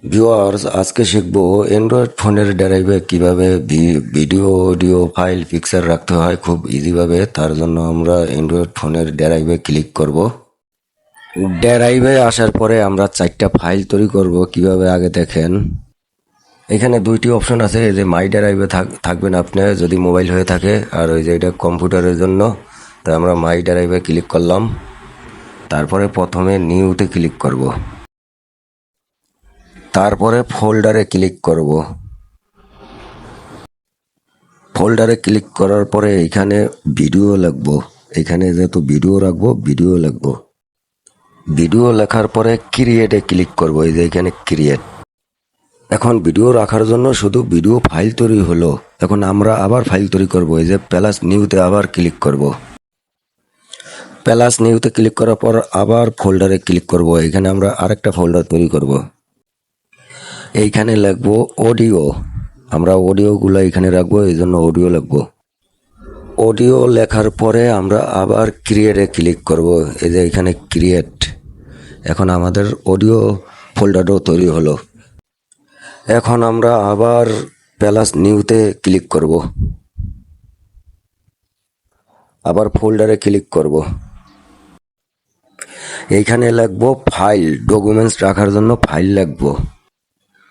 Viewers, আজকে শিখবো Android ফোনের ড্রাইভে কিভাবে ভিডিও অডিও ফাইল পিকচার রাখতে হয় খুব ইজিভাবে। তার জন্য আমরা অ্যান্ড্রয়েড ফোনের ড্রাইভে ক্লিক করব। ড্রাইভে আসার পরে আমরা 4টা ফাইল তৈরি করব। কিভাবে আগে দেখেন, এখানে 2টি অপশন আছে। এই যে মাই ড্রাইভে থাকবেন আপনি যদি মোবাইল হয়ে থাকে, আর ওই যে এটা কম্পিউটারের জন্য। তাই আমরা মাই ড্রাইভে ক্লিক করলাম, তারপরে প্রথমে নিউতে ক্লিক করব, তারপরে ফোল্ডারে ক্লিক করব। ফোল্ডারে ক্লিক করার পরে এখানে ভিডিও লিখবো। এখানে যেহেতু ভিডিও রাখবো, ভিডিও লিখবো। ভিডিও লেখার পরে ক্রিয়েটে ক্লিক করব। এই যে এখানে ক্রিয়েট। এখন ভিডিও রাখার জন্য শুধু ভিডিও ফাইল তৈরি হলো। এখন আমরা আবার ফাইল তৈরি করব। এই যে প্লাস নিউতে আবার ক্লিক করব। প্লাস নিউতে ক্লিক করার পর আবার ফোল্ডারে ক্লিক করব। এখানে আমরা আরেকটা ফোল্ডার তৈরি করব। এইখানে লিখবো অডিও। আমরা অডিওগুলো এখানে রাখবো, এই জন্য অডিও লিখবো। অডিও লেখার পরে আমরা আবার ক্রিয়েটে ক্লিক করব। এই যে এখানে ক্রিয়েট। এখন আমাদের অডিও ফোল্ডারও তৈরি হলো। এখন আমরা আবার প্লাস নিউতে ক্লিক করব, আবার ফোল্ডারে ক্লিক করব। এইখানে লিখবো ফাইল, ডকুমেন্টস রাখার জন্য ফাইল লিখবো।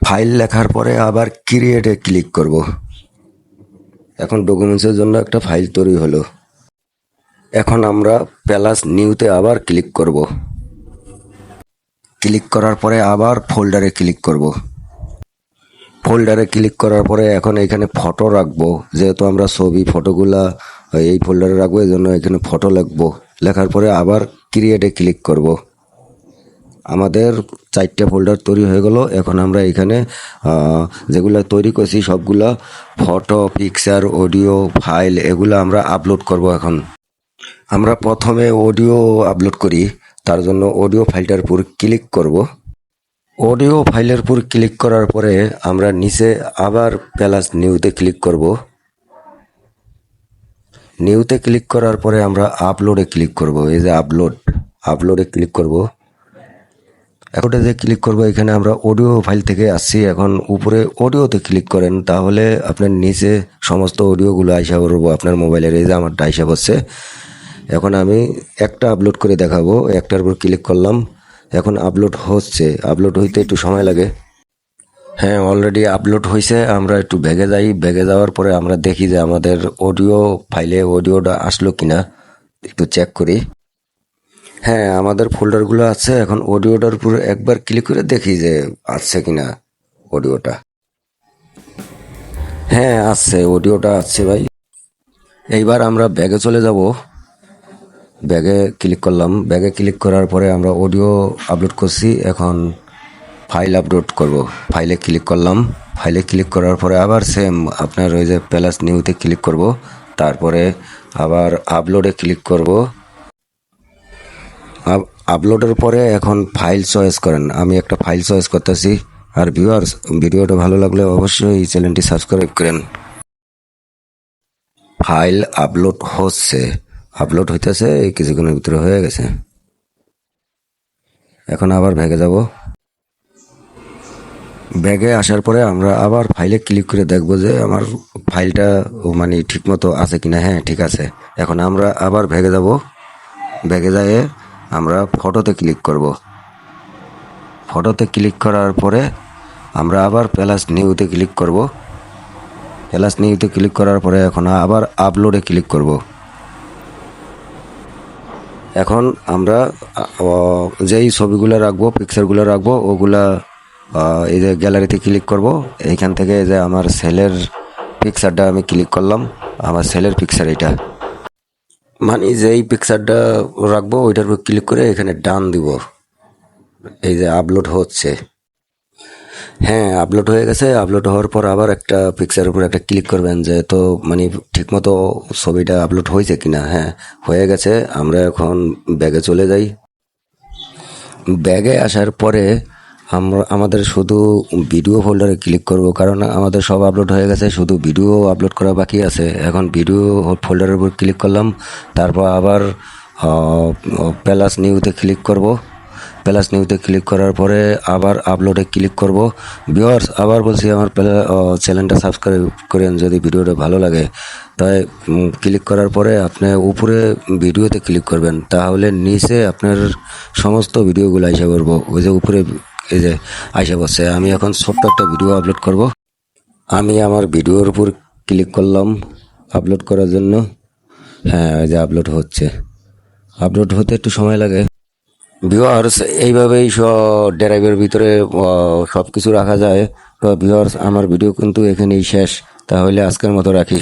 ফাইল লেখার পরে আবার ক্রিয়েটে ক্লিক করব। এখন ডকুমেন্টসের জন্য একটা ফাইল তৈরি হলো। এখন আমরা প্লাস নিউতে আবার ক্লিক করব। ক্লিক করার পরে আবার ফোল্ডারে ক্লিক করব। ফোল্ডারে ক্লিক করার পরে এখন এখানে ফটো রাখবো। যেহেতু আমরা ছবি ফটোগুলা এই ফোল্ডারে রাখবো, এই জন্য এখানে ফটো লিখবো। লেখার পরে আবার ক্রিয়েটে ক্লিক করব। আমাদের 4টে ফোল্ডার তৈরি হয়ে গেল। এখন আমরা এখানে যেগুলো তৈরি করছি সবগুলা ফটো, পিকচার, অডিও ফাইল এগুলো আমরা আপলোড করব। এখন আমরা প্রথমে অডিও আপলোড করি। তার জন্য অডিও ফাইলটার উপর ক্লিক করব। অডিও ফাইলের উপর ক্লিক করার পরে আমরা নিচে আবার প্লাস নিউতে ক্লিক করব। নিউতে ক্লিক করার পরে আমরা আপলোডে ক্লিক করব। এই যে আপলোডে ক্লিক করব। এখন যে ক্লিক করব, এখানে আমরা অডিও ফাইল থেকে আসছি। এখন উপরে অডিওতে ক্লিক করেন, তাহলে আপনার নিচে সমস্ত অডিওগুলো আইসা পড়বো আপনার মোবাইলের। এই যে আমারটা আইসা পড়ছে। এখন আমি একটা আপলোড করে দেখাবো। একটার উপর ক্লিক করলাম। এখন আপলোড হচ্ছে। আপলোড হইতে একটু সময় লাগে। হ্যাঁ, অলরেডি আপলোড হয়েছে। আমরা একটু ব্যাগে যাই। ব্যাগে যাওয়ার পরে আমরা দেখি যে আমাদের অডিও ফাইলে অডিওটা আসলো কিনা, একটু চেক করি। হ্যাঁ, আমাদের ফোল্ডারগুলো আছে। এখন অডিওটার উপর একবার ক্লিক করে দেখি যে আসছে কিনা অডিওটা। হ্যাঁ, আসছে, অডিওটা আসছে ভাই। এইবার আমরা ব্যাগে চলে যাব। ব্যাগে ক্লিক করলাম। ব্যাগে ক্লিক করার পরে আমরা অডিও আপলোড করছি। এখন ফাইল আপলোড করব। ফাইলে ক্লিক করলাম। ফাইলে ক্লিক করার পরে আবার সেম আপনার ওই যে প্লাস নিউতে ক্লিক করব। তারপরে আবার আপলোডে ক্লিক করব। আপলোডের পরে এখন ফাইল চয়েস করেন। আমি একটা ফাইল চয়েস করতেছি। আর ভিউয়ার্স, ভিডিওটা ভালো লাগলে অবশ্যই এই চ্যানেলটি সাবস্ক্রাইব করেন। ফাইল আপলোড হচ্ছে, আপলোড হইতেছে, এই কিছুক্ষণের ভিতরে হয়ে গেছে। এখন আবার ব্যাগে যাব। ব্যাগে আসার পরে আমরা আবার ফাইলে ক্লিক করে দেখব যে আমার ফাইলটা মানে ঠিক মতো আছে কিনা। হ্যাঁ, ঠিক আছে। এখন আমরা আবার ব্যাগে যাব। ব্যাগে যেয়ে আমরা ফটোতে ক্লিক করব। ফটোতে ক্লিক করার পরে আমরা আবার প্লাস নিউতে ক্লিক করব। প্লাস নিউতে ক্লিক করার পরে এখন আবার আপলোডে ক্লিক করব। এখন আমরা যেই ছবিগুলো রাখবো, পিকচারগুলো রাখবো, ওগুলা এই যে গ্যালারিতে ক্লিক করব। এইখান থেকে যে আমার সেলের পিকচারটা আমি ক্লিক করলাম। আমার সেলের পিকচার এটা, মানে যেই পিকচারটা রাখবো ওইটার উপর ক্লিক করে এখানে ডান দিব। এই যে আপলোড হচ্ছে। হ্যাঁ, আপলোড হয়ে গেছে। আপলোড হওয়ার পর আবার একটা পিকচারের উপর একটা ক্লিক করবেন যে তো মানে ঠিকমতো ছবিটা আপলোড হয়েছে কিনা। হ্যাঁ, হয়ে গেছে। আমরা এখন ব্যাগে চলে যাই। ব্যাগে আসার পরে আমাদের শুধু ভিডিও ফোল্ডারে ক্লিক করব, কারণ আমাদের সব আপলোড হয়ে গেছে, শুধু ভিডিও আপলোড করা বাকি আছে। এখন ভিডিও ফোল্ডারের উপর ক্লিক করলাম। তারপর আবার প্লাস নিউতে ক্লিক করব। প্লাস নিউতে ক্লিক করার পরে আবার আপলোডে ক্লিক করব। ভিউয়ার্স আবার বলছি, আমার চ্যানেলটা সাবস্ক্রাইব করেন যদি ভিডিওটা ভালো লাগে। তাই ক্লিক করার পরে আপনি উপরে ভিডিওতে ক্লিক করবেন, তাহলে নিচে আপনার সমস্ত ভিডিওগুলো আইসা পড়বো। ওই যে উপরে এই যে আইসা পড়ছে। আমি এখন ছোট্ট একটা ভিডিও আপলোড করব। আমি আমার ভিডিওর উপর ক্লিক করলাম আপলোড করার জন্য। হ্যাঁ, ওই যে আপলোড হচ্ছে। আপলোড হতে একটু সময় লাগে। ভিউয়ার্স এইভাবেই ড্রাইভের ভিতরে সব কিছু রাখা যায়। তো ভিউয়ার্স আমার ভিডিও কিন্তু এখানেই শেষ। তাহলে আজকের মতো রাখি।